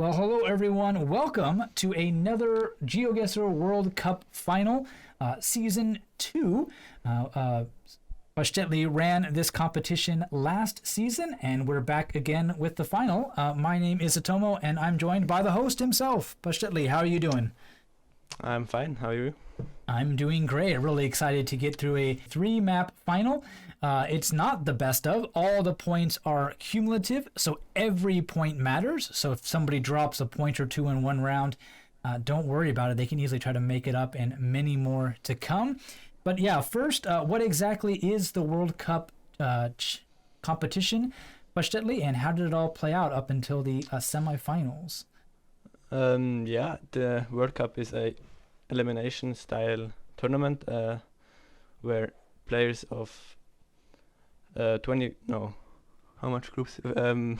Well, hello everyone. Welcome to another Geoguessr World Cup Final, Season 2. Paschtetli ran this competition last season, and we're back again with the final. My name is Zotomo, and I'm joined by the host himself. Paschtetli, how are you doing? I'm fine. How are you? I'm doing great. Really excited to get through a 3-map final. It's not the best of. All the points are cumulative, so every point matters. So if somebody drops a point or two in one round, don't worry about it. They can easily try to make it up and many more to come. But yeah, first, what exactly is the World Cup competition, Paschtetli, and how did it all play out up until the semifinals? The World Cup is a elimination style tournament where players of 20 no how much groups I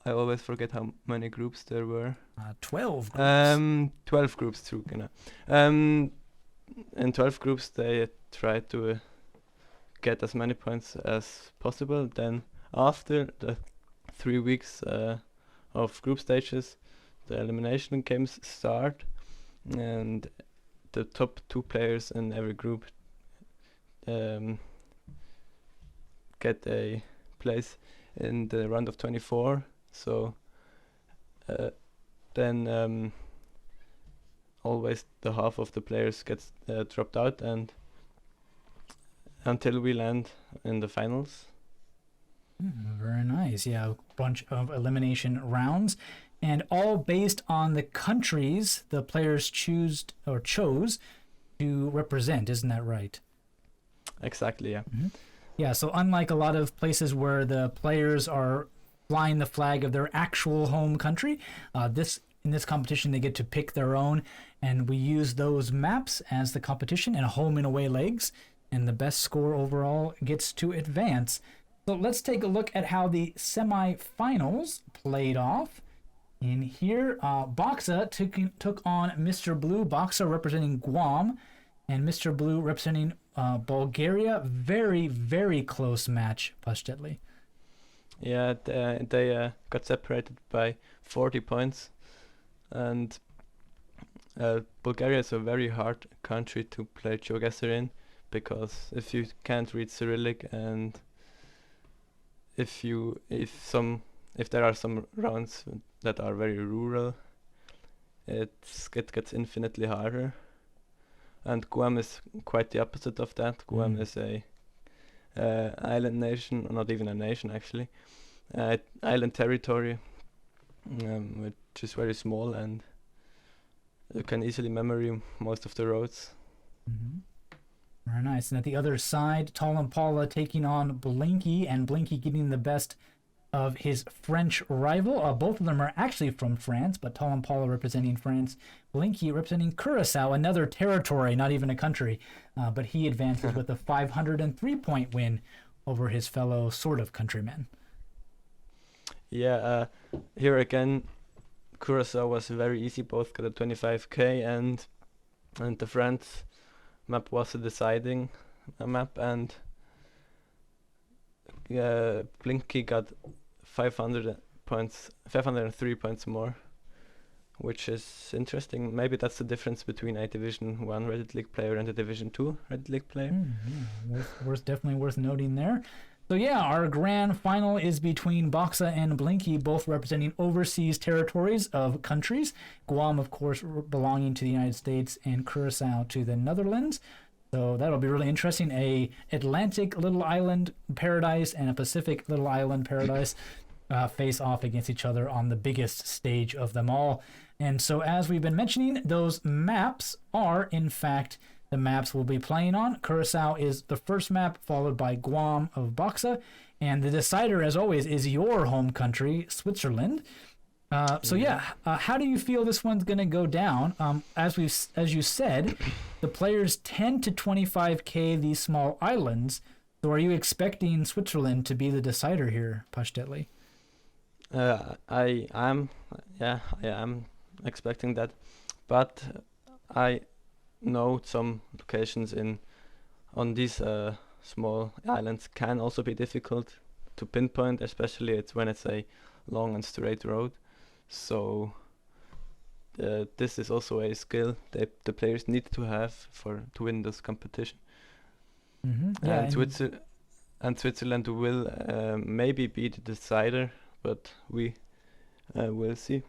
always forget how many groups there were. 12 groups. 12 groups too, in 12 groups they try to get as many points as possible. Then after the 3 weeks of group stages, the elimination games start, and the top 2 players in every group get a place in the round of 24. So then always the half of the players gets dropped out, and until we land in the finals. Very nice. Yeah, a bunch of elimination rounds, and all based on the countries the players chose to represent. Isn't that right? Exactly, yeah. Mm-hmm. Yeah, so unlike a lot of places where the players are flying the flag of their actual home country, in this competition they get to pick their own, and we use those maps as the competition and home and away legs, and the best score overall gets to advance. So let's take a look at how the semifinals played off. In here, BOKSA took on Mr. Blue, BOKSA representing Guam, and Mr. Blue representing Bulgaria. Very, very close match, Paschtetli. Yeah, they got separated by 40 points, and Bulgaria is a very hard country to play Geoguessr in, because if you can't read Cyrillic, and if there are some rounds that are very rural, it gets infinitely harder. And Guam is quite the opposite of that. Guam is a island nation, or not even a nation actually, island territory, which is very small, and you can easily memory most of the roads. Mm-hmm. Very nice. And at the other side, Paula taking on Blinky, and Blinky getting the best of his French rival. Both of them are actually from France, but Paula representing France, Blinky representing Curaçao, another territory, not even a country. But he advances with a 503-point win over his fellow sort of countrymen. Yeah, here again, Curaçao was very easy. Both got a 25k, and the France map was a deciding map, and Blinky got 503 points more, which is interesting. Maybe that's the difference between a Division 1 Reddit League player and a Division 2 Reddit League player. Definitely worth noting there. So yeah, our grand final is between BOKSA and Blinky, both representing overseas territories of countries. Guam, of course, belonging to the United States, and Curaçao to the Netherlands. So that'll be really interesting. A Atlantic little island paradise and a Pacific little island paradise face off against each other on the biggest stage of them all. And so as we've been mentioning, those maps are, in fact, the maps we'll be playing on. Curaçao is the first map, followed by Guam of BOKSA. And the decider, as always, is your home country, Switzerland. How do you feel this one's going to go down? As you said, the players 10 to 25k these small islands. So are you expecting Switzerland to be the decider here, Paschtetli? I am expecting that, but I know some locations on these small islands can also be difficult to pinpoint, especially when it's a long and straight road. So this is also a skill that the players need to have to win this competition. Yeah, And Switzerland will maybe be the decider, but we will see.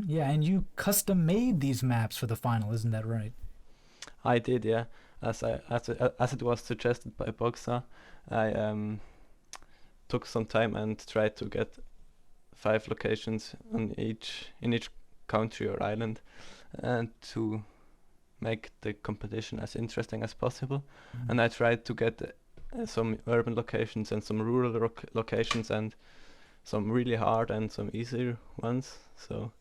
Yeah, and you custom made these maps for the final, isn't that right? I did, yeah. As it was suggested by BOKSA, I took some time and tried to get 5 locations in each country or island, and to make the competition as interesting as possible. And I tried to get some urban locations and some rural locations, and some really hard and some easier ones. So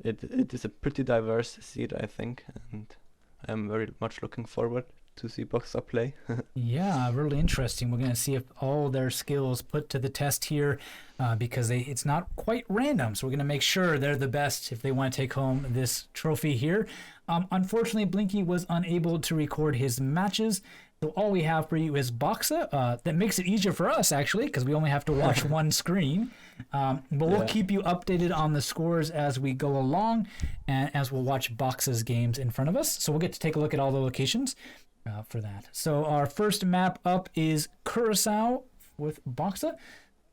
it is a pretty diverse seed, I think, and I'm very much looking forward to see BOKSA play. Yeah, really interesting. We're going to see if all their skills put to the test here, because it's not quite random. So we're going to make sure they're the best if they want to take home this trophy here. Unfortunately, Blinky was unable to record his matches. So all we have for you is BOKSA. That makes it easier for us, actually, because we only have to watch one screen. But we'll keep you updated on the scores as we go along, and as we'll watch BOKSA's games in front of us. So we'll get to take a look at all the locations for that. So our first map up is Curaçao with BOKSA.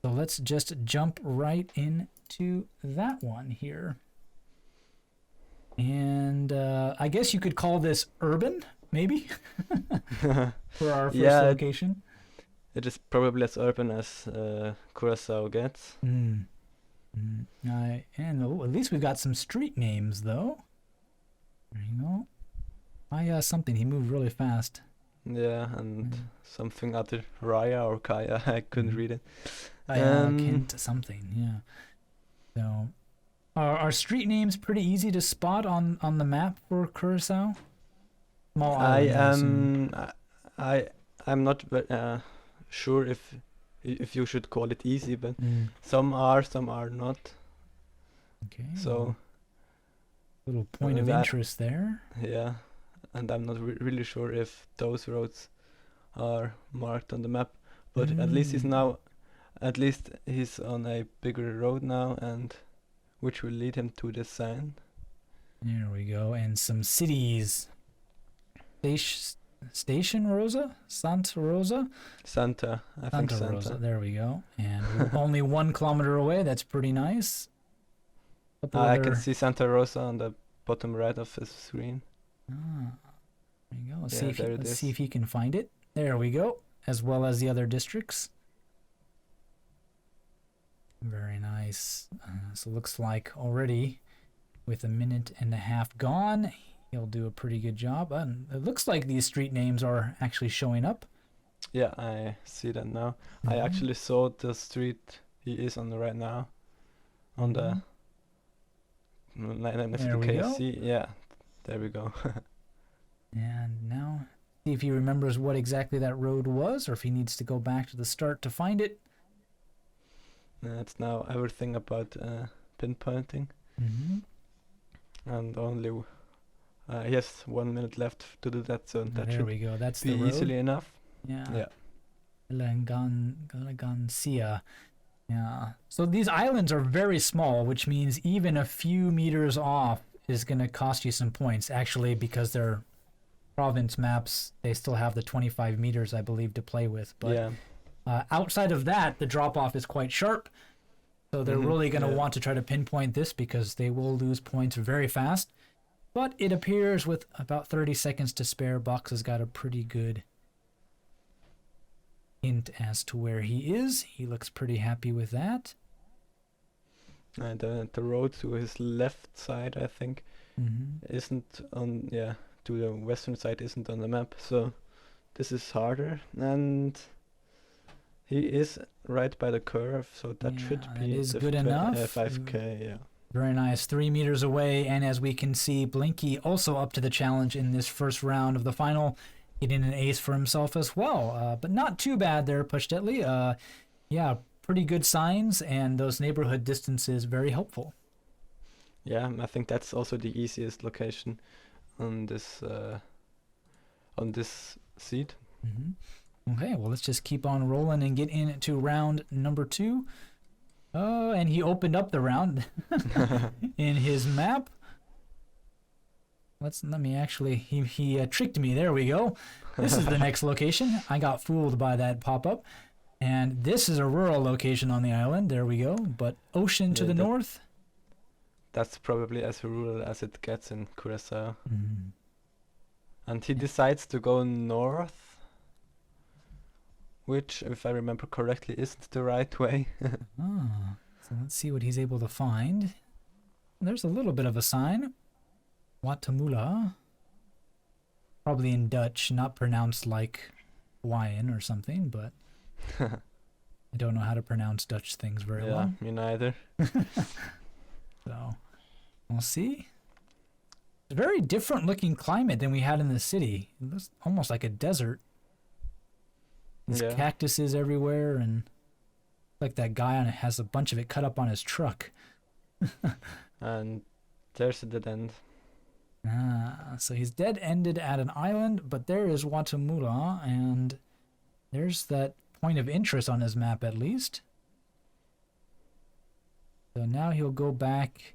So let's just jump right into that one here. And I guess you could call this urban, maybe, for our first location. It is probably as urban as Curaçao gets. And at least we've got some street names, though. There you go. Something. He moved really fast. Yeah, and something other Raya or Kaya. I couldn't read it. Kent something. Yeah. So, are street names pretty easy to spot on the map for Curaçao? Small island, I'm not sure if you should call it easy, but some are not. Okay. So little point of interest there. Yeah, and I'm not really sure if those roads are marked on the map, but at least he's on a bigger road now, and which will lead him to this sign. There we go, and some cities. Station Rosa? Santa Rosa? Santa, I think Santa. Rosa, there we go. And we're only 1 kilometer away, that's pretty nice. I can see Santa Rosa on the bottom right of the screen. There you go. Let's see if he can find it. There we go, as well as the other districts. Very nice. So looks like already, with 1.5 minutes gone, he'll do a pretty good job. And it looks like these street names are actually showing up. Yeah, I see that now. I actually saw the street he is on right now. On the line next to KFC. Yeah, there we go. And now, see if he remembers what exactly that road was, or if he needs to go back to the start to find it. It's now everything about pinpointing. And only he has 1 minute left to do that, so that should we go. That's be the road. Easily enough. Yeah. Elegancia. Yeah. So these islands are very small, which means even a few meters off is going to cost you some points. Actually, because they're province maps, they still have the 25 meters, I believe, to play with. But outside of that, the drop-off is quite sharp. So they're really going to want to try to pinpoint this, because they will lose points very fast. But it appears with about 30 seconds to spare, BOKSA's got a pretty good hint as to where he is. He looks pretty happy with that. And the road to his left side, I think, isn't on, to the western side isn't on the map. So this is harder. And he is right by the curve, so that should be good enough. 5K, yeah. Very nice. 3 meters away, and as we can see, Blinky also up to the challenge in this first round of the final, getting an ace for himself as well. But not too bad there, Paschtetli. Pretty good signs, and those neighborhood distances very helpful. Yeah, I think that's also the easiest location on this seed. Okay, well, let's just keep on rolling and get into round number 2. Oh, and he opened up the round in his map. Let me actually, he tricked me. There we go. This is the next location. I got fooled by that pop-up. And this is a rural location on the island. There we go. But ocean to the north. That's probably as rural as it gets in Curaçao. Mm. And he decides to go north, which, if I remember correctly, isn't the right way. Ah, so let's see what he's able to find. There's a little bit of a sign. Guatemala. Probably in Dutch, not pronounced like Hawaiian or something, but I don't know how to pronounce Dutch things very well. Me neither. So, we'll see. It's a very different looking climate than we had in the city. It looks almost like a desert. There's cactuses everywhere, and like that guy on it has a bunch of it cut up on his truck. And there's a dead end. Ah, so he's dead-ended at an island, but there is Guatemala, and there's that point of interest on his map at least. So now he'll go back,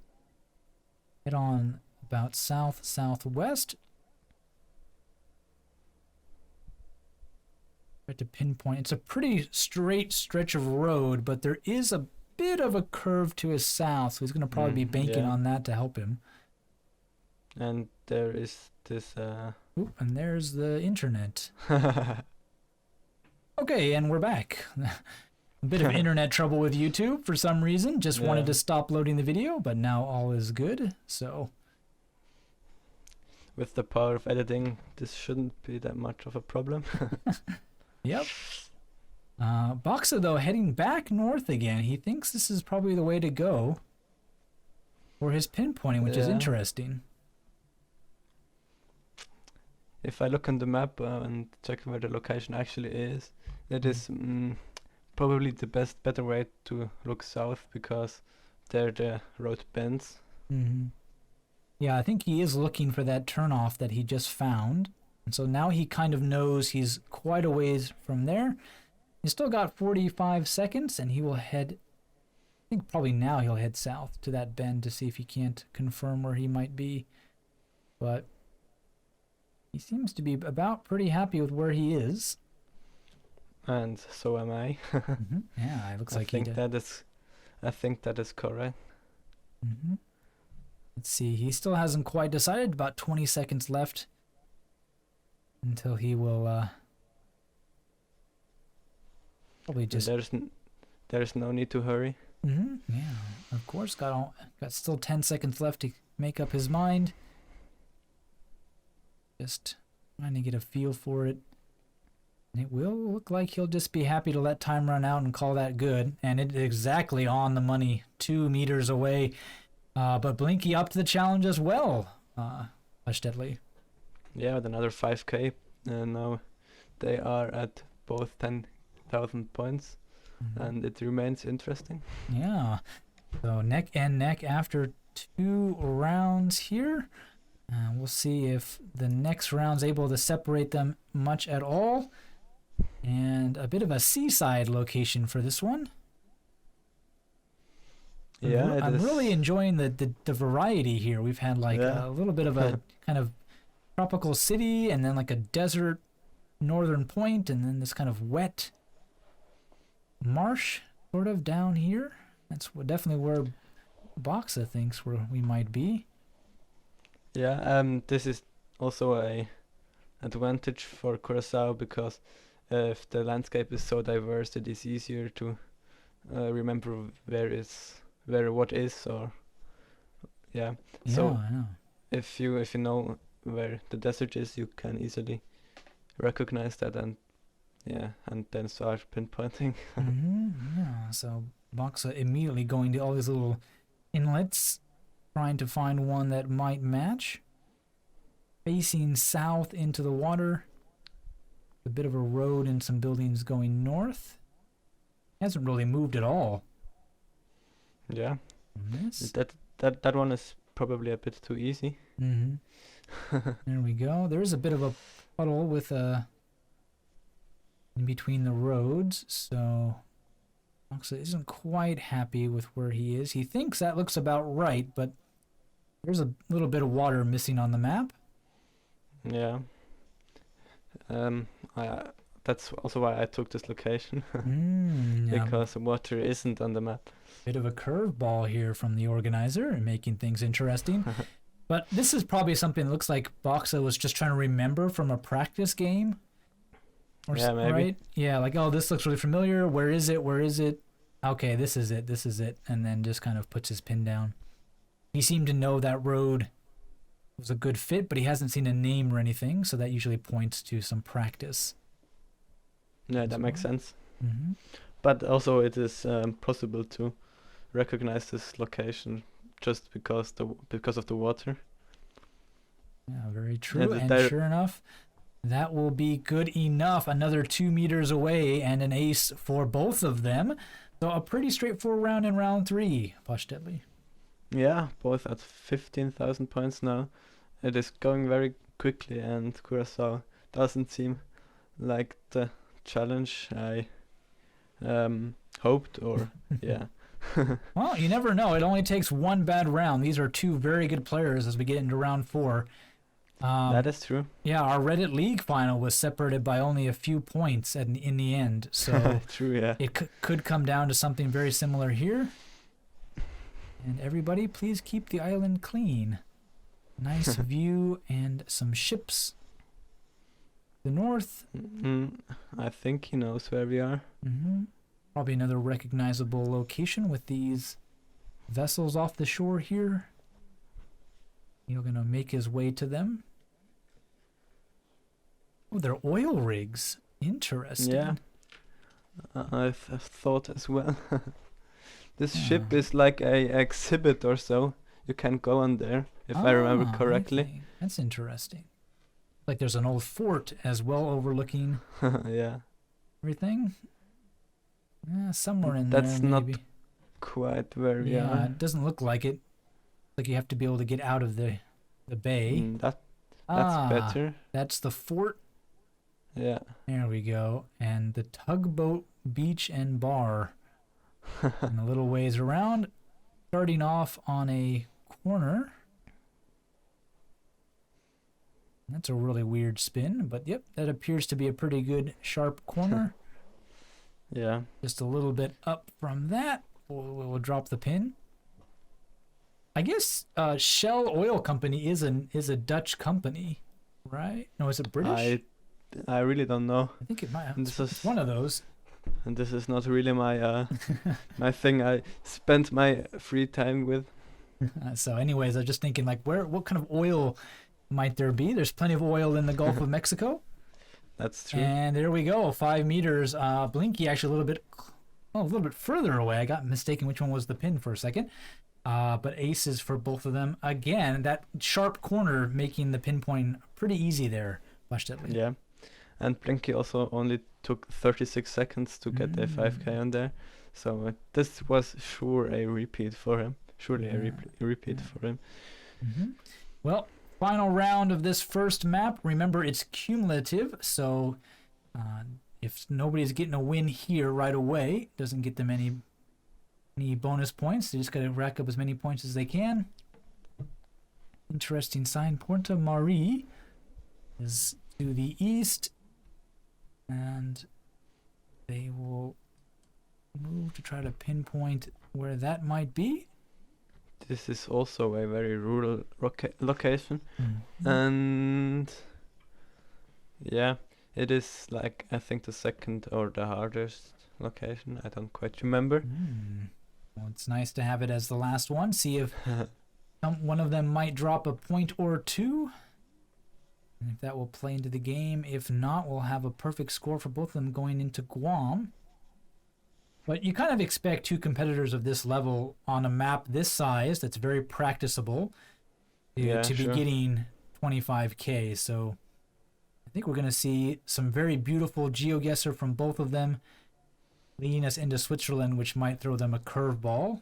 head on about south-southwest. Try to pinpoint. It's a pretty straight stretch of road, but there is a bit of a curve to his south, so he's going to probably be banking on that to help him. And there is this... Oop, and there's the internet. Okay, and we're back. A bit of internet trouble with YouTube for some reason. Just wanted to stop loading the video, but now all is good. So, with the power of editing, this shouldn't be that much of a problem. Yep. BOKSA, though, heading back north again. He thinks this is probably the way to go for his pinpointing, which is interesting. If I look on the map and check where the location actually is, it is probably the better way to look south, because there the road bends. Mm-hmm. Yeah, I think he is looking for that turnoff that he just found. And so now he kind of knows he's quite a ways from there. He's still got 45 seconds, and he will head, I think probably now he'll head south to that bend to see if he can't confirm where he might be. But he seems to be about pretty happy with where he is. And so am I. Mm-hmm. Yeah, it looks like he did. I think that is correct. Mm-hmm. Let's see, he still hasn't quite decided. About 20 seconds left until he will probably just... There's no need to hurry. Mm-hmm. Yeah, of course. Got still 10 seconds left to make up his mind. Just trying to get a feel for it. And it will look like he'll just be happy to let time run out and call that good. And it is exactly on the money, 2 meters away. But Blinky up to the challenge as well, Paschtetli. Yeah, with another 5k. And now they are at both 10,000 points. Mm-hmm. And it remains interesting. Yeah. So neck and neck after 2 rounds here. We'll see if the next round's able to separate them much at all. And a bit of a seaside location for this one. Yeah, I'm really enjoying the variety here. We've had like a little bit of a kind of tropical city, and then like a desert northern point, and then this kind of wet marsh sort of down here. That's definitely where BOKSA thinks we might be. Yeah, this is also a advantage for Curaçao, because if the landscape is so diverse, it is easier to remember what is, or So if you know where the desert is, you can easily recognize that and then start pinpointing. Mm-hmm. Yeah, so BOKSA immediately going to all these little inlets, trying to find one that might match. Facing south into the water. A bit of a road and some buildings going north. Hasn't really moved at all. Yeah. That one is probably a bit too easy. Mm-hmm. There we go. There's a bit of a puddle with in between the roads, so BOKSA isn't quite happy with where he is. He thinks that looks about right, but there's a little bit of water missing on the map. Yeah. I that's also why I took this location Yeah. because water isn't on the map. Bit of a curveball here from the organizer and making things interesting. But this is probably something that looks like BOKSA was just trying to remember from a practice game. Yeah, maybe. Right? Yeah, like, oh, this looks really familiar. Where is it? Where is it? Okay, this is it. This is it. And then just kind of puts his pin down. He seemed to know that road was a good fit, but he hasn't seen a name or anything, so that usually points to some practice. Yeah, that makes sense. Mm-hmm. But also it is possible to recognize this location just because of the water. Yeah, very true. Yeah, And sure enough, that will be good enough. Another 2 meters away and an ace for both of them. So a pretty straightforward round in round 3, Paschtetli. Yeah, both at 15,000 points now. It is going very quickly, and Curaçao doesn't seem like the challenge I hoped, or yeah. Well, you never know. It only takes one bad round. These are two very good players as we get into round 4. That is true. Yeah, our Reddit League final was separated by only a few points in the end. So True, yeah. it could come down to something very similar here. And everybody, please keep the island clean. Nice view and some ships. The north. I think he knows where we are. Mm-hmm. Probably another recognizable location with these vessels off the shore here. He's going to make his way to them. Oh, they're oil rigs. Interesting. Yeah. I've thought as well. This ship is like a exhibit or so. You can go on there, if I remember correctly. Okay. That's interesting. Like there's an old fort as well overlooking Yeah. everything. Somewhere in That's there, not maybe. quite where we Yeah, are. it doesn't look like it. Like you have to be able to get out of the bay. That's better. That's the fort. Yeah. There we go. And the tugboat beach and bar. And a little ways around. Starting off on a corner. That's a really weird spin. But yep, that appears to be a pretty good sharp corner. Yeah. Just a little bit up from that. We'll drop the pin. I guess Shell Oil Company is a Dutch company, right? No, is it British? I really don't know. I think it might. It's one of those. And this is not really my my thing. I spent my free time with. So, anyways, I'm just thinking, like, what kind of oil might there be? There's plenty of oil in the Gulf of Mexico. That's true. And there we go, 5 meters. Blinky actually a little bit further away. I got mistaken which one was the pin for a second. But aces for both of them. Again, that sharp corner making the pinpoint pretty easy there, Paschtetli. Yeah. And Blinky also only took 36 seconds to get a 5k on there. So this was sure a repeat for him. Surely a repeat for him. Mm-hmm. Well, final round of this first map. Remember, it's cumulative. So if nobody's getting a win here right away, doesn't get them any bonus points. They just got to rack up as many points as they can. Interesting sign. Porta Mari is to the east. And they will move to try to pinpoint where that might be. This is also a very rural location. Mm-hmm. And yeah, it is like, I think, the second or the hardest location. I don't quite remember. Well, it's nice to have it as the last one. See if one of them might drop a point or two. And if that will play into the game. If not, we'll have a perfect score for both of them going into Guam. But you kind of expect two competitors of this level on a map this size that's very practicable to be getting 25k. So I think we're going to see some very beautiful Geoguessr from both of them, leading us into Switzerland, which might throw them a curveball.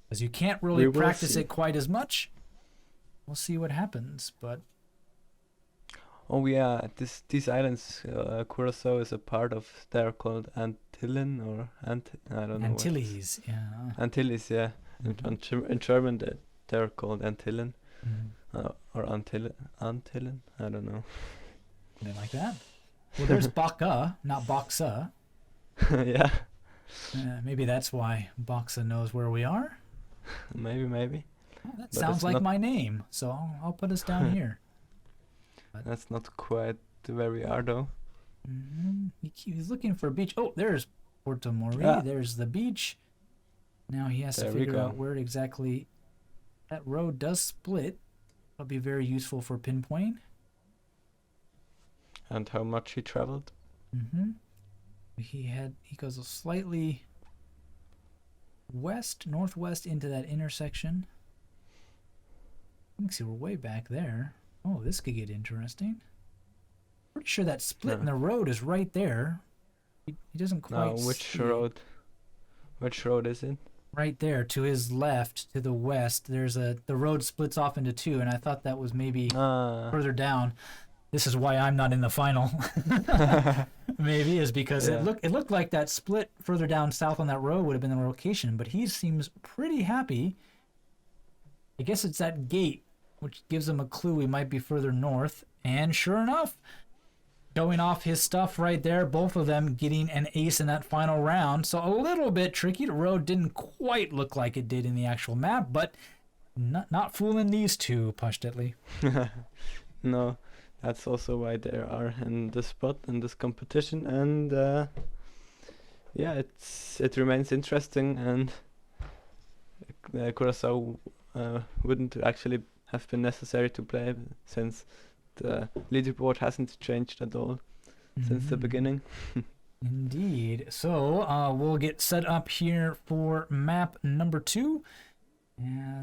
Because you can't really practice it quite as much. We'll see what happens, but... Oh yeah, these islands, Curaçao is a part of. They're called Antillen or I don't know what. Antilles, yeah. Antilles, yeah. In German, they're called Antillen or Antillen. I don't know. Something like that. Well, there's Baka, not BOKSA. Yeah, Maybe that's why BOKSA knows where we are. maybe. Oh, that But sounds it's like not- my name, so I'll put us down here. That's not quite where we are though. He's looking for a beach. Oh, there's Porto Mori. Ah. There's the beach. Now he has to There we figure go. out where exactly that road does split. That'll be very useful for pinpointing. And how much he traveled. He goes slightly northwest into that intersection. See, we're way back there. Oh, this could get interesting. Pretty sure that split in the road is right there. He doesn't quite Now, which see it. road? Which road is it? Right there to his left, to the west, the road splits off into two, and I thought that was maybe further down. This is why I'm not in the final. Maybe is because Yeah. it looked like that split further down south on that road would have been the location, but he seems pretty happy. I guess it's that gate, which gives him a clue we might be further north. And sure enough, showing off his stuff right there, both of them getting an ace in that final round. So a little bit tricky. The road didn't quite look like it did in the actual map, but not fooling these two, Paschtetli. No, that's also why they are in the spot in this competition, and yeah, it remains interesting, and Curaçao wouldn't actually have been necessary to play since the leaderboard hasn't changed at all since the beginning. Indeed. So we'll get set up here for map number 2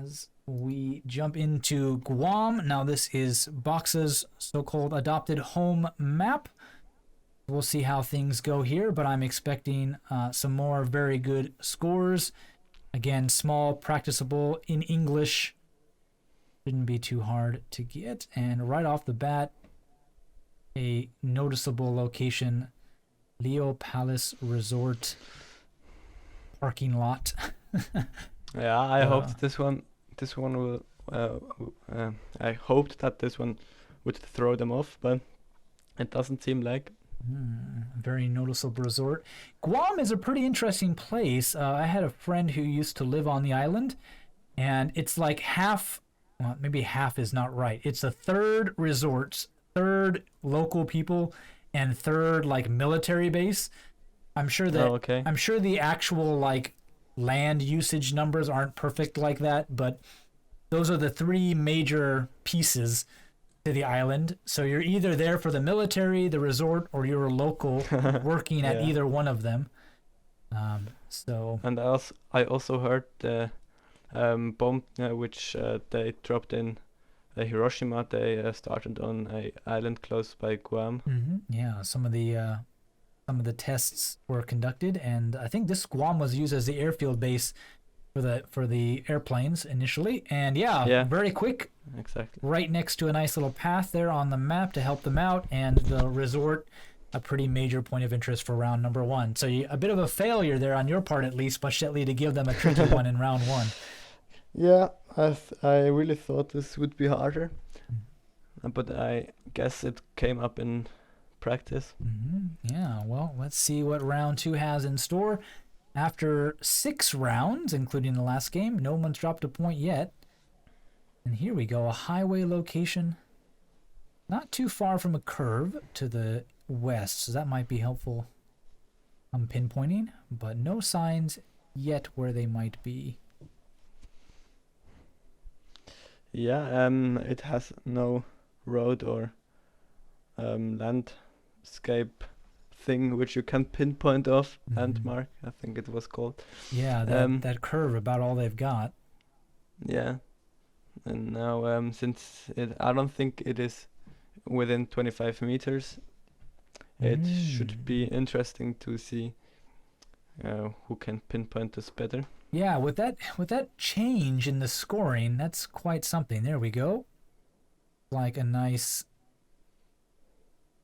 as we jump into Guam. Now this is BOKSA's so-called adopted home map. We'll see how things go here, but I'm expecting some more very good scores. Again, small, practicable in English. Shouldn't be too hard to get. And right off the bat, a noticeable location, Leo Palace Resort parking lot. Yeah, I hoped this one will. I hoped that this one would throw them off, but it doesn't seem like. Very noticeable resort. Guam is a pretty interesting place. I had a friend who used to live on the island, and it's like half, well, maybe half is not right. It's a third resorts, third local people, and third like military base. I'm sure that okay. I'm sure the actual like land usage numbers aren't perfect like that, but those are the three major pieces to the island. So you're either there for the military, the resort, or you're a local working at Yeah. either one of them. So And I also heard the bomb which they dropped in Hiroshima. They started on a island close by Guam. yeah, some of the tests were conducted, and I think this Guam was used as the airfield base for the airplanes initially. And yeah, very quick, Exactly. right next to a nice little path there on the map to help them out, and the resort, a pretty major point of interest for round number 1. So a bit of a failure there on your part, at least, Paschtetli, to give them a tricky one in round 1. Yeah, I really thought this would be harder, but I guess it came up in practice. Yeah, well, let's see what round 2 has in store. After 6 rounds, including the last game, no one's dropped a point yet. And here we go, a highway location not too far from a curve to the west, so that might be helpful. I'm pinpointing, but no signs yet where they might be. Yeah, it has no road or landscape thing which you can pinpoint off landmark, I think it was called. Yeah, that curve, about all they've got. Yeah, and now since I don't think it is within 25 meters, it should be interesting to see who can pinpoint this better. Yeah, with that change in the scoring, that's quite something. There we go. Like a nice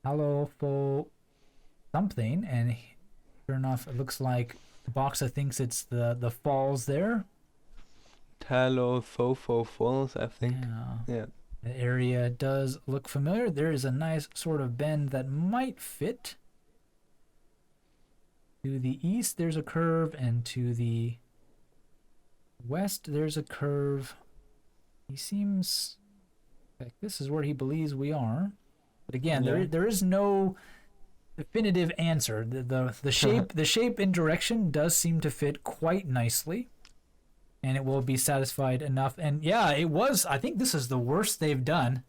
Halofo something, and sure enough, it looks like BOKSA thinks it's the falls there. Talo Fofo Falls, I think. Yeah. The area does look familiar. There is a nice sort of bend that might fit. To the east, there's a curve, and to the west, there's a curve. He seems like this is where he believes we are. But again, there is no definitive answer. The shape the shape and direction does seem to fit quite nicely. And it will be satisfied enough. And yeah, it was. I think this is the worst they've done,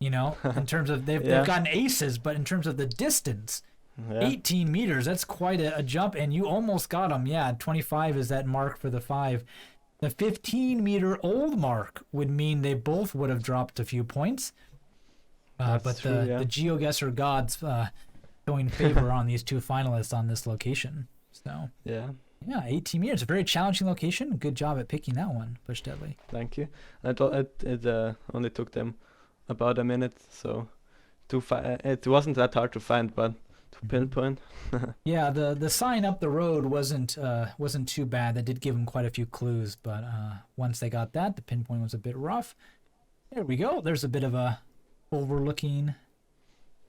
you know, in terms of they've gotten aces, but in terms of the distance, 18 meters, that's quite a jump. And you almost got them. Yeah, 25 is that mark for the 5. The 15-meter old mark would mean they both would have dropped a few points. But true, the Geoguessr gods showing favor on these two finalists on this location. So yeah, 18 meters. A very challenging location. Good job at picking that one, Paschtetli. Thank you. I thought it only took them about a minute, so it wasn't that hard to find, but to pinpoint. Yeah, the sign up the road wasn't too bad. That did give them quite a few clues, but once they got that, the pinpoint was a bit rough. There we go. There's a bit of a overlooking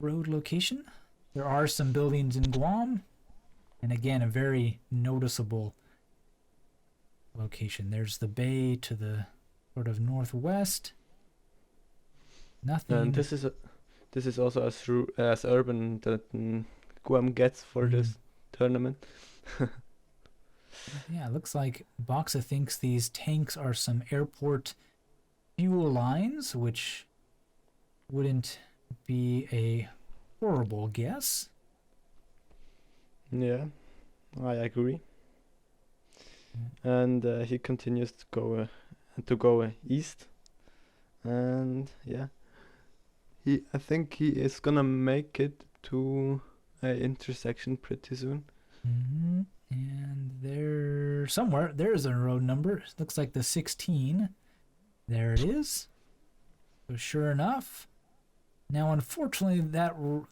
road location. There are some buildings in Guam, and again, a very noticeable location. There's the bay to the sort of northwest. Nothing. And this is also as urban that Guam gets for this tournament. Yeah, it looks like BOKSA thinks these tanks are some airport fuel lines, which wouldn't be a horrible guess. Yeah, I agree. And he continues to go east, and yeah, I think he is gonna make it to an intersection pretty soon. Mm-hmm. And there's a road number. It looks like the 16. There it is. So sure enough. Now, unfortunately,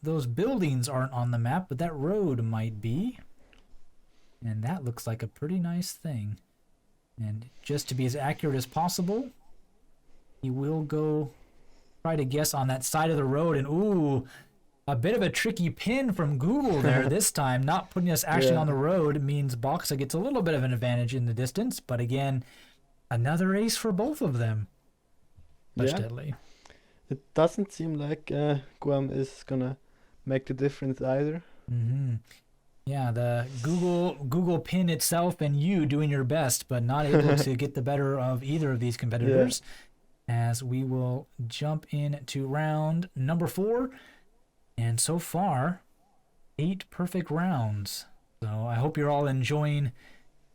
those buildings aren't on the map, but that road might be. And that looks like a pretty nice thing. And just to be as accurate as possible, he will go try to guess on that side of the road. And ooh, a bit of a tricky pin from Google there this time. Not putting us actually on the road means BOKSA gets a little bit of an advantage in the distance. But again, another ace for both of them. Paschtetli. It doesn't seem like Guam is gonna make the difference either. Mm-hmm. Yeah, the Google pin itself and you doing your best, but not able to get the better of either of these competitors. As we will jump into round number 4. And so far, 8 perfect rounds. So I hope you're all enjoying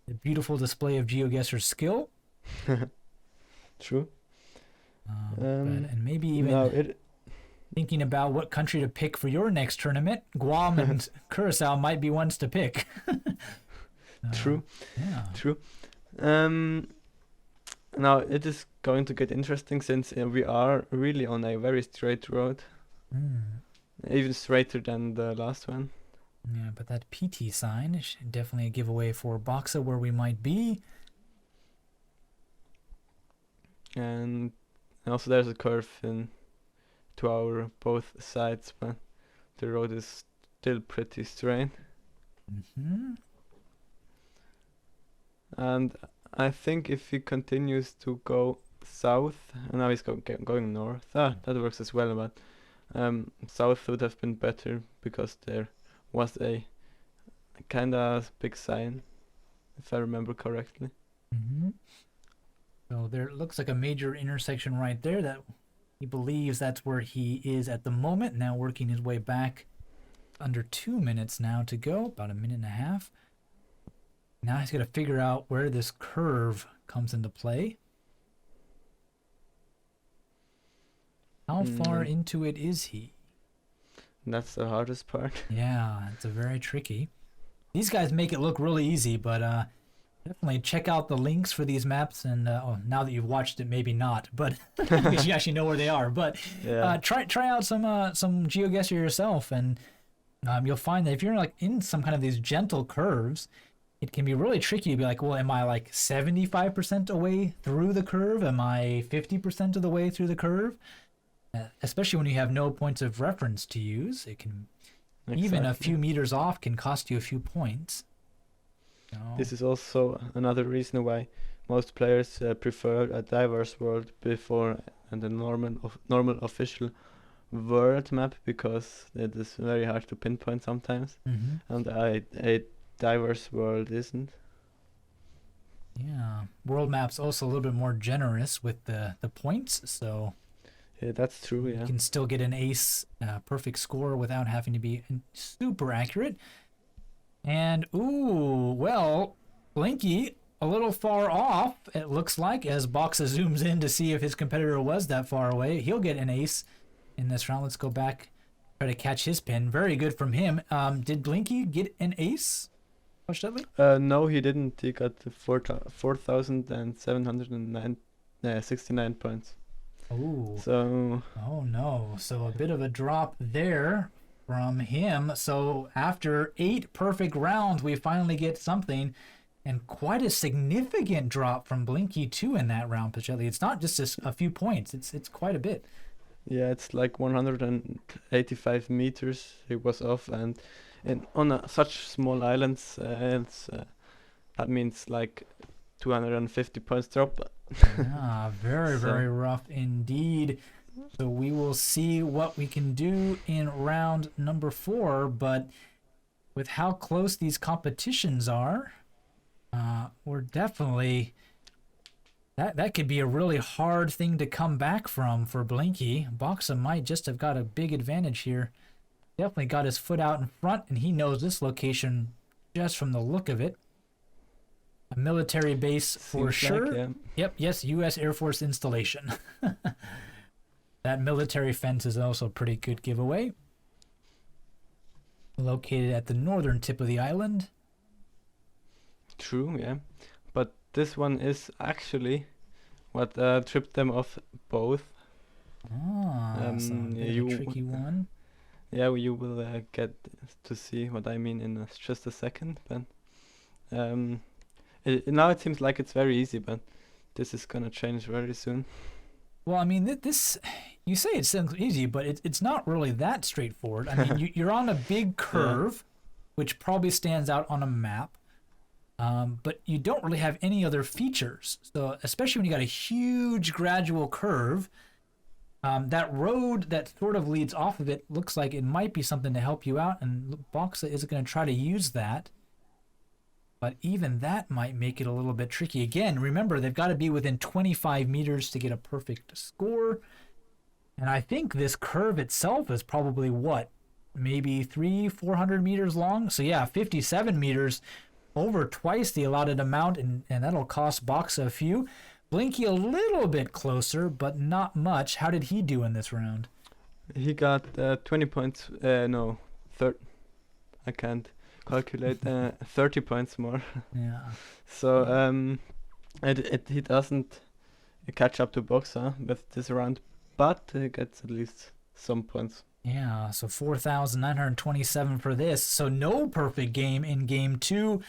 the beautiful display of Geoguessr's skill. True. And maybe even thinking about what country to pick for your next tournament. Guam and Curaçao might be ones to pick. True. Yeah. True. Now it is going to get interesting since we are really on a very straight road. Even straighter than the last one. Yeah, but that PT sign is definitely a giveaway for BOKSA where we might be. And also there's a curve to our both sides, but the road is still pretty straight. Mm-hmm. And I think if he continues to go south, and now he's going north. That works as well, but south would have been better because there was a kind of big sign, if I remember correctly. Mm-hmm. So there looks like a major intersection right there that he believes that's where he is at the moment. Now working his way back. Under 2 minutes now to go, about a minute and a half. Now he's got to figure out where this curve comes into play. How far into it is he? That's the hardest part. Yeah, it's a very tricky. These guys make it look really easy, but Definitely check out the links for these maps, and now that you've watched it, maybe not, but because you actually know where they are. But Yeah. try out some GeoGuessr yourself, and you'll find that if you're like in some kind of these gentle curves, it can be really tricky to be like, well, am I like 75% away through the curve? Am I 50% of the way through the curve? Especially when you have no points of reference to use, it can even a few meters off can cost you a few points. This is also another reason why most players prefer a diverse world before the normal official world map, because it is very hard to pinpoint sometimes, and a diverse world isn't. Yeah, world map's also a little bit more generous with the points, so yeah, that's true. you can still get an ace perfect score without having to be super accurate. And ooh, well, Blinky a little far off, it looks like, as BOKSA zooms in to see if his competitor was that far away. He'll get an ace in this round. Let's go back, try to catch his pin. Very good from him. Did Blinky get an ace? Paschtetli? No, he didn't. He got 4,769 points. Ooh. So. Oh no. So a bit of a drop there from him. So after 8 perfect rounds, we finally get something, and quite a significant drop from Blinky too in that round, Paschtetli. It's not just a few points. It's quite a bit. Yeah, it's like 185 meters he was off, and on such small islands, that means like 250 points drop. Very rough indeed. So we will see what we can do in round number 4, but with how close these competitions are, we're definitely... That could be a really hard thing to come back from for Blinky. BOKSA might just have got a big advantage here. Definitely got his foot out in front, and he knows this location just from the look of it. A military base for sure. Yeah. Yep, yes, U.S. Air Force installation. That military fence is also a pretty good giveaway. Located at the northern tip of the island. True, yeah. But this one is actually what tripped them off both. So a tricky one. Yeah, you will get to see what I mean in just a second. But now it seems like it's very easy, but this is gonna change very soon. Well, I mean, this, you say it sounds easy, but it's not really that straightforward. I mean, you're on a big curve, which probably stands out on a map, but you don't really have any other features. So especially when you got a huge gradual curve, that road that sort of leads off of it looks like it might be something to help you out, and BOKSA is going to try to use that. But even that might make it a little bit tricky. Again, remember, they've got to be within 25 meters to get a perfect score. And I think this curve itself is probably, what, maybe 400 meters long? So yeah, 57 meters, over twice the allotted amount, and that'll cost BOKSA a few. Blinky a little bit closer, but not much. How did he do in this round? He got 20 points. No, I can't calculate. 30 points more. Yeah. So he doesn't catch up to BOKSA with this round, but he gets at least some points. Yeah, so 4,927 for this. So no perfect game in game 2,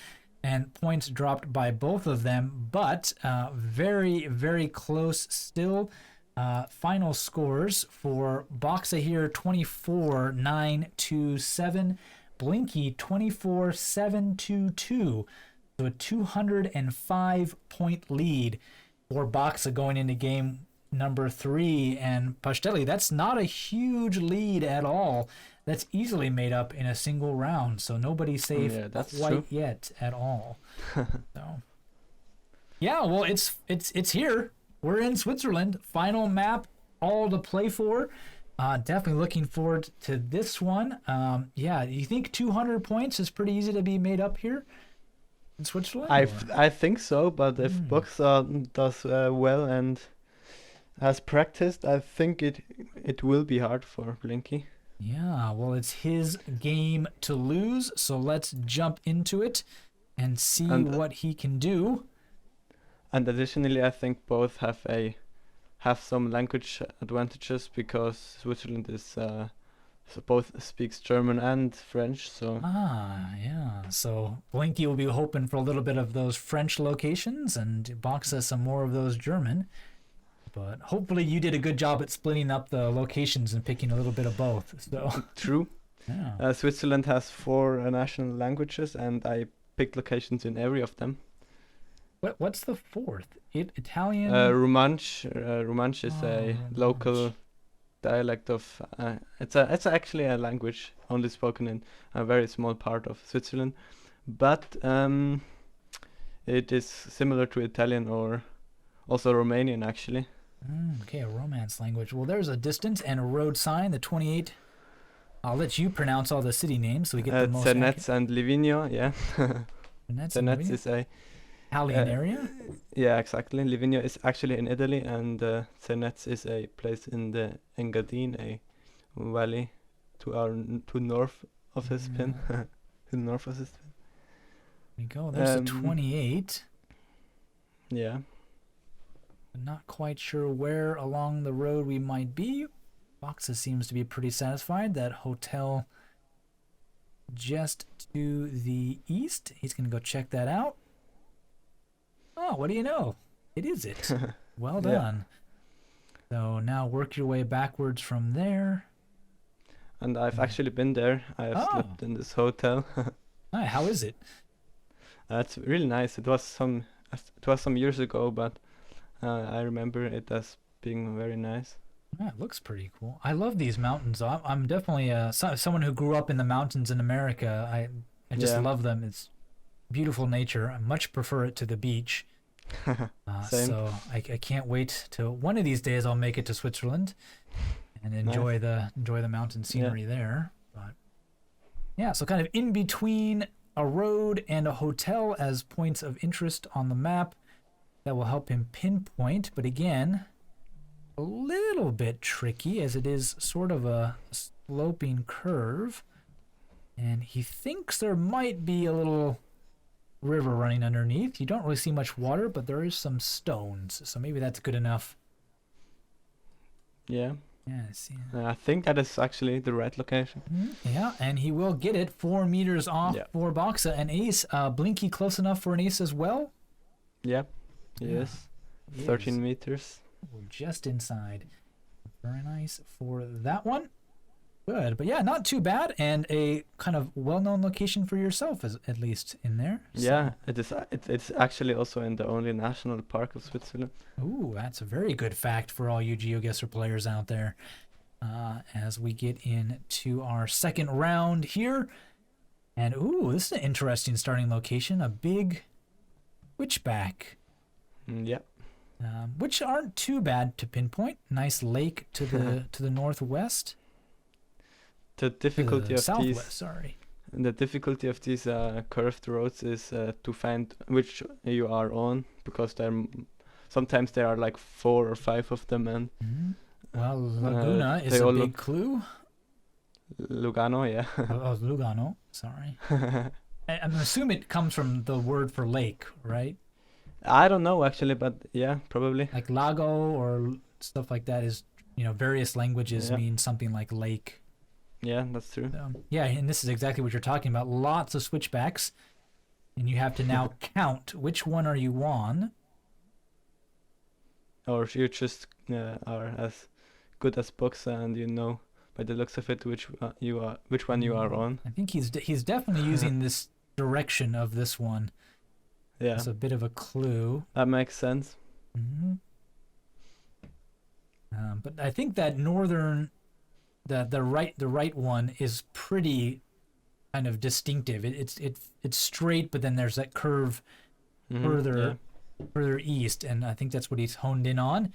and points dropped by both of them, but very, very close still. Final scores for BOKSA here, 24,927. Blinky, 24,722. So a 205-point lead for BOKSA going into game number 3. And Paschtetli, that's not a huge lead at all. That's easily made up in a single round. So nobody's safe quite yet at all. So yeah, well, it's here. We're in Switzerland. Final map, all to play for. Definitely looking forward to this one. Yeah, you think 200 points is pretty easy to be made up here in Switzerland? I think so, but if BOKSA does well and has practiced, I think it will be hard for Blinky. Yeah, well, it's his game to lose, so let's jump into it. and see And what he can do. and additionally, I think both have some language advantages because Switzerland is so both speaks German and French. So Yeah. So Blinky will be hoping for a little bit of those French locations and BOKSA some more of those German. But hopefully you did a good job at splitting up the locations and picking a little bit of both. So true. yeah. Switzerland has 4 national languages, and I picked locations in every of them. What's the fourth? Italian? Romansh is a Romansh. local dialect of. It's actually a language only spoken in a very small part of Switzerland, but it is similar to Italian or also Romanian actually. Okay, a Romance language. Well, there's a distance and a road sign, the 28. I'll let you pronounce all the city names so we get the most Cernez and Livigno, yeah. Cernez is a Italian area? yeah, exactly. Livigno is actually in Italy, and Cernez is a place in the Engadine, a valley to north of Hispin. To the north of Hispin. There we go. There's a 28. Yeah. I'm not quite sure where along the road we might be. BOKSA seems to be pretty satisfied. That hotel just to the east. He's going to go check that out. Oh, what do you know? It is it. Well done. So now work your way backwards from there. And I've actually been there. I have slept in this hotel. Hi, how is it? It's really nice. It was some years ago, but I remember it as being very nice. Yeah, it looks pretty cool. I love these mountains. I'm definitely someone who grew up in the mountains in America. I just love them. It's beautiful nature. I much prefer it to the beach. Same. So I can't wait to one of these days I'll make it to Switzerland and enjoy the mountain scenery there. But yeah, so kind of in between a road and a hotel as points of interest on the map that will help him pinpoint. But again, a little bit tricky as it is sort of a sloping curve, and he thinks there might be a little river running underneath. You don't really see much water, but there is some stones, so maybe that's good enough. Yeah. Yeah, I see. I think that is actually the right location. Yeah, and he will get it 4 meters off for BOKSA. An ace. Blinky close enough for an ace as well? Yeah. Yes. 13 meters. We're just inside. Very nice for that one. Good, but yeah, not too bad, and a kind of well-known location for yourself, at least in there. Yeah, it is. It's actually also in the only national park of Switzerland. Ooh, that's a very good fact for all you Geoguessr players out there. As we get into our second round here, and ooh, this is an interesting starting location. A big witchback. Yeah. Which aren't too bad to pinpoint. Nice lake to the northwest. The difficulty of southwest, the difficulty of these curved roads is to find which you are on, because sometimes there are like 4 or 5 of them, and well, Laguna is a big clue. Lugano, yeah. Lugano, sorry. I'm assuming it comes from the word for lake, right? I don't know actually, but yeah, probably. Like lago or stuff like that is, various languages mean something like lake. Yeah, that's true. Yeah, and this is exactly what you're talking about. Lots of switchbacks, and you have to now count which one are you on. Or you just are as good as BOKSA, and you know by the looks of it which one you are on. I think he's definitely using this direction of this one. Yeah, it's a bit of a clue. That makes sense. But I think that northern. The right one is pretty kind of distinctive. It's straight, but then there's that curve further east, and I think that's what he's honed in on.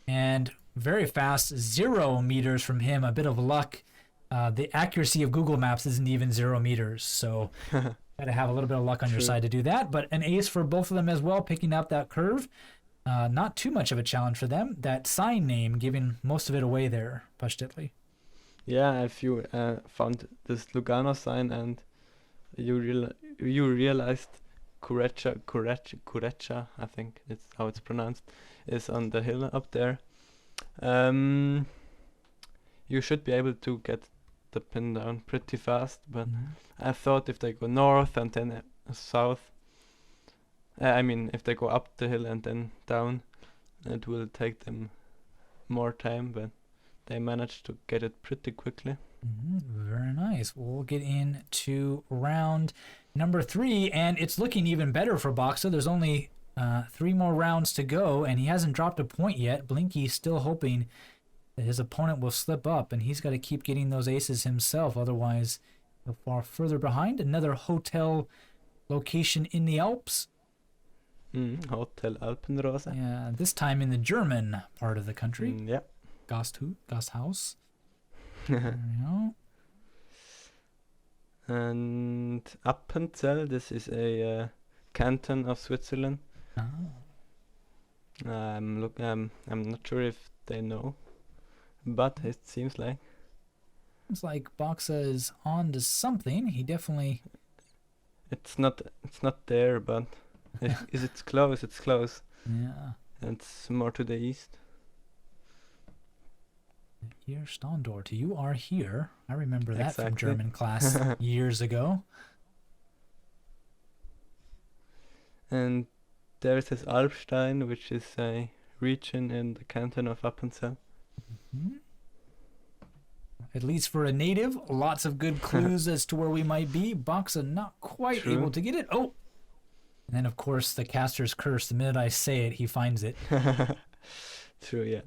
And very fast, 0 meters from him. A bit of luck. The accuracy of Google Maps isn't even 0 meters, so gotta have a little bit of luck on your side to do that. But an ace for both of them as well, picking up that curve. Not too much of a challenge for them. That sign name giving most of it away there, Paschtetli. Yeah, if you found this Lugano sign and you realized Curaçao, I think it's how it's pronounced, is on the hill up there. Um, you should be able to get the pin down pretty fast, but I thought if they go north and then south, I mean if they go up the hill and then down, it will take them more time, but they managed to get it pretty quickly. Very nice. We'll get into round number 3, and it's looking even better for BOKSA. There's only 3 more rounds to go, and he hasn't dropped a point yet. Blinky's still hoping that his opponent will slip up, and he's got to keep getting those aces himself, otherwise he'll fall further behind. Another hotel location in the Alps. Hotel Alpenrose. Yeah, this time in the German part of the country. Yeah. Gasthaus. There we go. And Appenzell, this is a canton of Switzerland. I'm not sure if they know, but it seems like. It's like BOKSA is on to something. He definitely. It's not there, but it's close. It's close. Yeah. It's more to the east. Here, Stondort, you are here. I remember that from Exactly. German class years ago. And there's this Alpstein, which is a region in the canton of Appenzell. At least for a native, lots of good clues as to where we might be. BOKSA not quite True. able to get it. Oh! And then, of course, the caster's curse. The minute I say it, he finds it. True, yeah.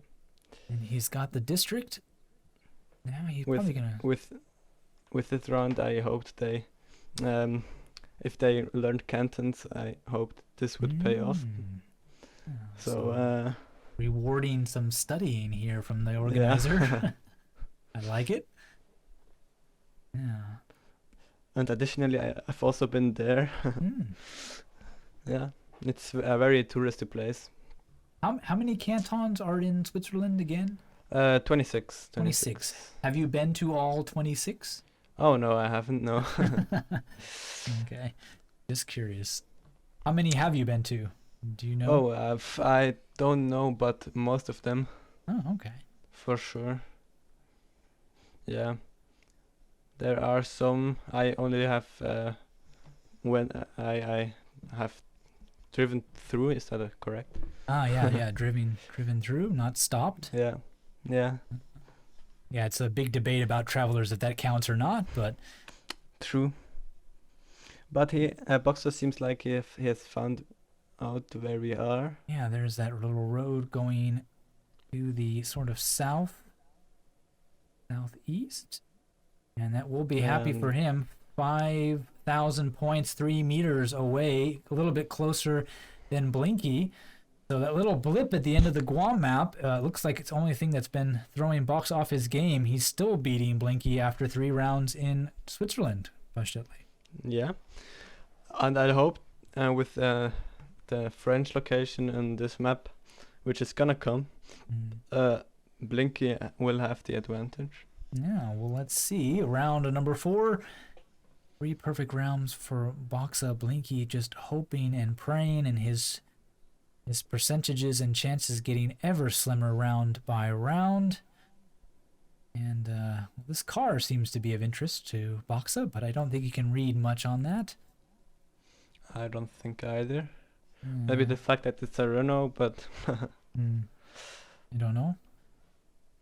And he's got the district. Now he's With- probably going to... With this round, I hoped they, if they learned cantons, I hoped this would pay off. Yeah, So, rewarding some studying here from the organizer. I like it. Yeah. and additionally, I've also been there. Mm. Yeah, it's a very touristy place. How many cantons are in Switzerland again? 26. 26. Have you been to all 26? Oh no, I haven't. No. Okay. Just curious. How many have you been to? Do you know? Oh, I don't know, but most of them Oh, okay. for sure. Yeah, there are some. I only have when I have driven through. Is that correct? Ah, yeah. Driven through, not stopped. Yeah, yeah, Yeah, it's a big debate about travelers if that counts or not, but true. But BOKSA seems like he has found out where we are. yeah, there's that little road going to the sort of southeast, and that will be happy for him. 5,000 points, 3 meters away, a little bit closer than Blinky. So that little blip at the end of the Guam map looks like it's the only thing that's been throwing BOKSA off his game. He's still beating Blinky after 3 rounds in Switzerland, Paschtetli. Yeah, and I hope with the French location in this map, which is gonna come, Blinky will have the advantage. Yeah, well, let's see. Round number 4. 3 perfect rounds for BOKSA. Blinky just hoping and praying, and his percentages and chances getting ever slimmer round by round. And this car seems to be of interest to BOKSA, but I don't think you can read much on that. I don't think either. Maybe the fact that it's a Renault, but I don't know.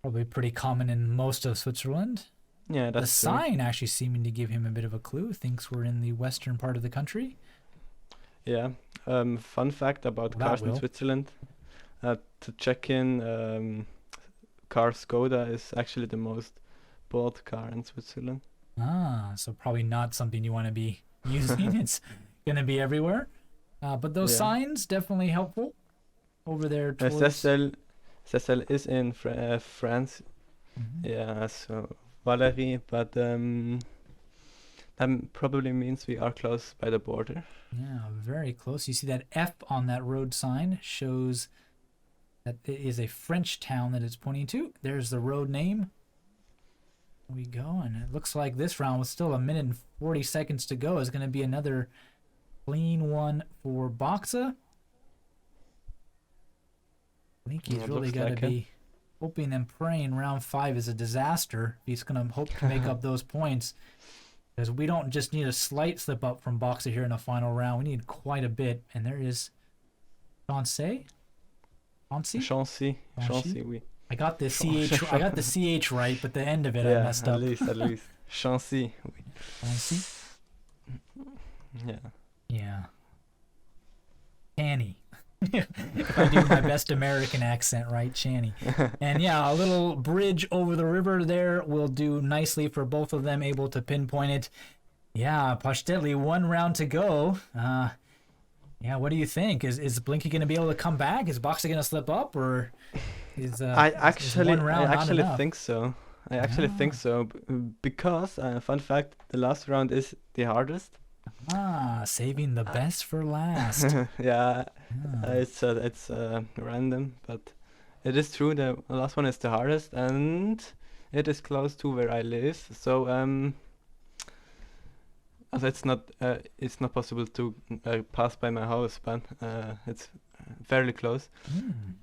Probably pretty common in most of Switzerland. yeah, The that's true. sign actually seeming to give him a bit of a clue. Thinks we're in the western part of the country. Yeah. Fun fact about That cars in will. Switzerland. To check in, car Skoda is actually the most bought car in Switzerland. Ah, so probably not something you want to be using. It's going to be everywhere. But those Yeah. signs definitely helpful over there towards... Cecil is in France. Mhm. Yeah, so Valerie, but that probably means we are close by the border. Yeah, very close. You see that F on that road sign shows that it is a French town that it's pointing to. There's the road name. There we go. And it looks like this round with still 1 minute and 40 seconds to go is going to be another Clean one for BOKSA. Blinky's Yeah, really looks got to like it. be hoping and praying round 5 is a disaster. He's going to hope to make up those points. Because we don't just need a slight slip up from BOKSA here in the final round. We need quite a bit. And there is Chancey. Chancy, oui. I got the CH right, but the end of it I Yeah, messed at up. least. Chancy, oui. Chancey? Yeah. Yeah. Channy. If I do my best American accent right, Channy. And yeah, a little bridge over the river there will do nicely for both of them, able to pinpoint it. Yeah, Paschtetli, 1 round to go. Yeah, what do you think? Is Blinky going to be able to come back? Is BOKSA going to slip up, or is I is 1 round not actually enough? think so. I actually think so because fun fact, the last round is the hardest. Saving the best for last. Yeah, it's random, but it is true. The last one is the hardest, and it is close to where I live. So as it's not possible to pass by my house, but it's fairly close.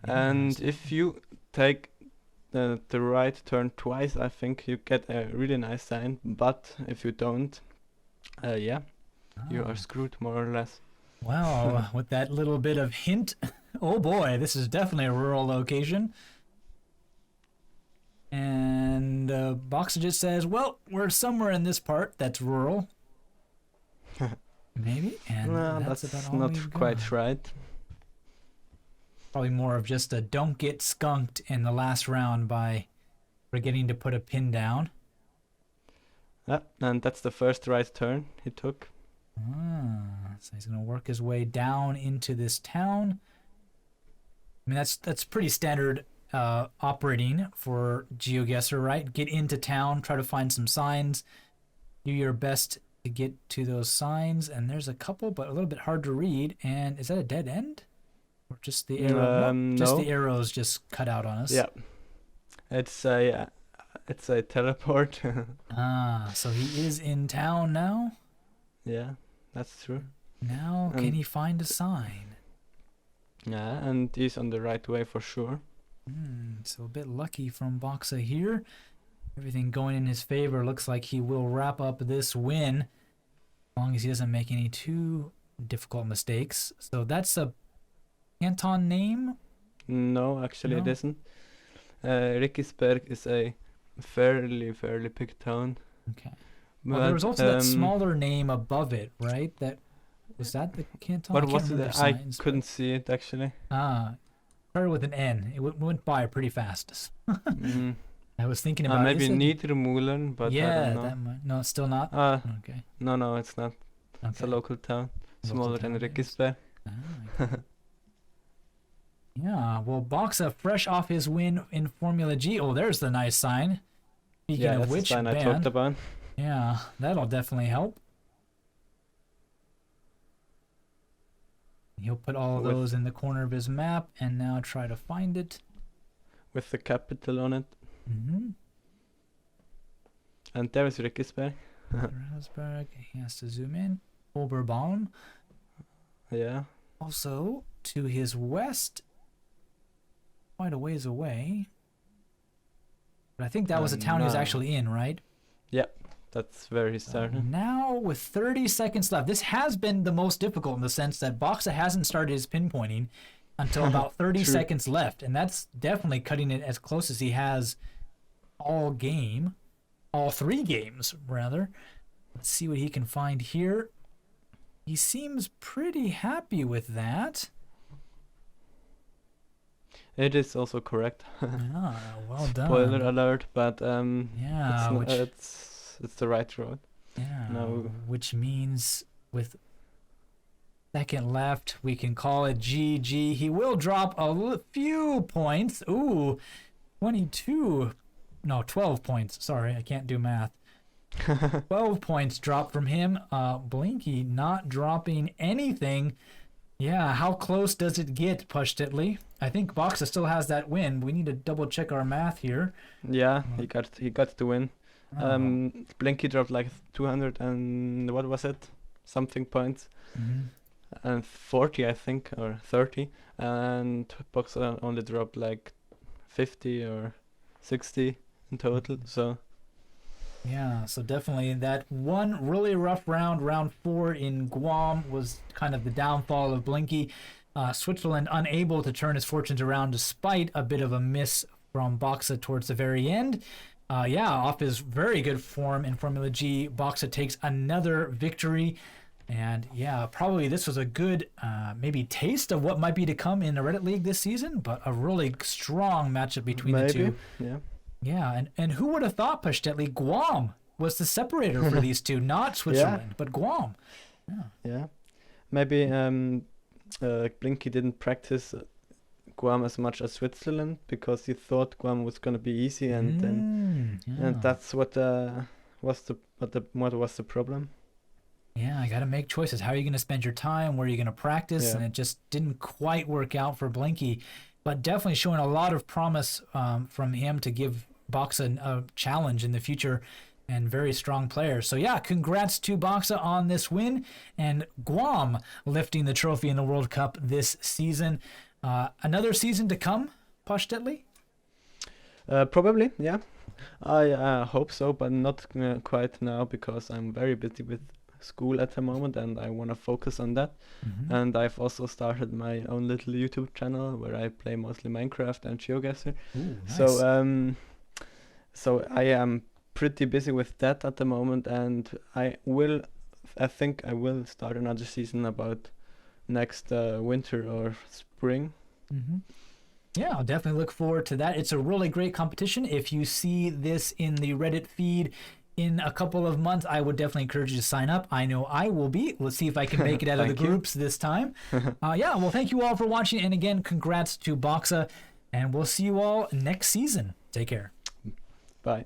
And if you take the right turn twice, I think you get a really nice sign. But if you don't, yeah, you are screwed more or less. Well, with that little bit of hint, oh boy, this is definitely a rural location. And BOKSA just says, well, we're somewhere in this part that's rural. Maybe, and No, that's that's about all not we've quite got. right. Probably more of just a don't get skunked in the last round by forgetting to put a pin down. Yeah, and that's the first right turn he took. So he's going to work his way down into this town. I mean, that's pretty standard operating for Geoguessr, right? Get into town, try to find some signs, do your best to get to those signs, and there's a couple, but a little bit hard to read. And is that a dead end? Or just the arrow? Nope, just No. the arrows just cut out on us. Yeah, it's a teleport. So he is in town now. Yeah, that's true. Now, can he find a sign? Yeah, and he's on the right way for sure. So a bit lucky from BOKSA here. Everything going in his favor. Looks like he will wrap up this win, as long as he doesn't make any too difficult mistakes. So that's a canton name? No, actually No? it isn't. Rickisberg is a fairly big town. Okay. Well, there was also that smaller name above it, right? Was that the canton? What I can't was remember it? the I signs, couldn't see it actually. started with an N. It went by pretty fast. I was thinking about Maybe is it- Niedermühlen, but yeah, I don't know. that might, no, it's still not. Okay. No, it's not. It's a Okay. local town, Local smaller than town, yes. Rickisberg. Okay. Yeah, well, BOKSA fresh off his win in Formula G. Oh, there's the nice sign. Speaking Yeah, of that's the which, sign I ban. talked about. Yeah, that'll definitely help. He'll put all of With- those in the corner of his map and now try to find it. With the capital on it. Mm-hmm. And there is Rickisberg. Strasbourg. He has to zoom in. Oberbaum. Yeah. Also, to his west, quite a ways away. But I think that was the town he was no. actually in, right? That's where he started. Now, with 30 seconds left, this has been the most difficult in the sense that BOKSA hasn't started his pinpointing until about 30 True. seconds left. And that's definitely cutting it as close as he has all game. All 3 games, rather. Let's see what he can find here. He seems pretty happy with that. It is also correct. Well done. Spoiler alert, but Yeah, it's the right road. yeah, No. which means with second left, we can call it GG. He will drop a few points. Ooh, 12 points. Sorry, I can't do math. 12 points drop from him. Blinky not dropping anything. Yeah, how close does it get, Paschtetli? I think BOKSA still has that win. We need to double check our math here. Yeah, he got to win. Oh. Blinky dropped like 200 and what was it? something points, Mm-hmm. and 40 I think, or 30, and BOKSA only dropped like 50 or 60 in total. So Yeah, so definitely that one really rough round, round 4 in Guam, was kind of the downfall of Blinky. Switzerland unable to turn his fortunes around despite a bit of a miss from BOKSA towards the very end. Off his very good form in Formula G, BOKSA takes another victory. And yeah, probably this was a good maybe taste of what might be to come in the Reddit League this season, but a really strong matchup between the two. yeah. Yeah, and who would have thought, Paschtetli, Guam was the separator for these two, not Switzerland, but Guam. Yeah, maybe Blinky didn't practice Guam as much as Switzerland because he thought Guam was gonna be easy, and that's what was the problem. Yeah, I got to make choices. How are you going to spend your time? Where are you going to practice? Yeah. And it just didn't quite work out for Blinky, but definitely showing a lot of promise from him to give BOKSA a challenge in the future, and very strong player. So yeah, congrats to BOKSA on this win, and Guam lifting the trophy in the World Cup this season. Another season to come, Paschtetli? Probably, yeah. I hope so, but not quite now because I'm very busy with school at the moment and I want to focus on that. Mm-hmm. And I've also started my own little YouTube channel where I play mostly Minecraft and Geoguessr. Ooh, nice. So I am pretty busy with that at the moment, and I think I will start another season about next winter or spring. Mm-hmm. Yeah, I'll definitely look forward to that. It's a really great competition. If you see this in the Reddit feed in a couple of months, I would definitely encourage you to sign up. I know I will be. Let's see if I can make it out of the groups this time. Well, thank you all for watching. And again, congrats to BOKSA. And we'll see you all next season. Take care. Bye.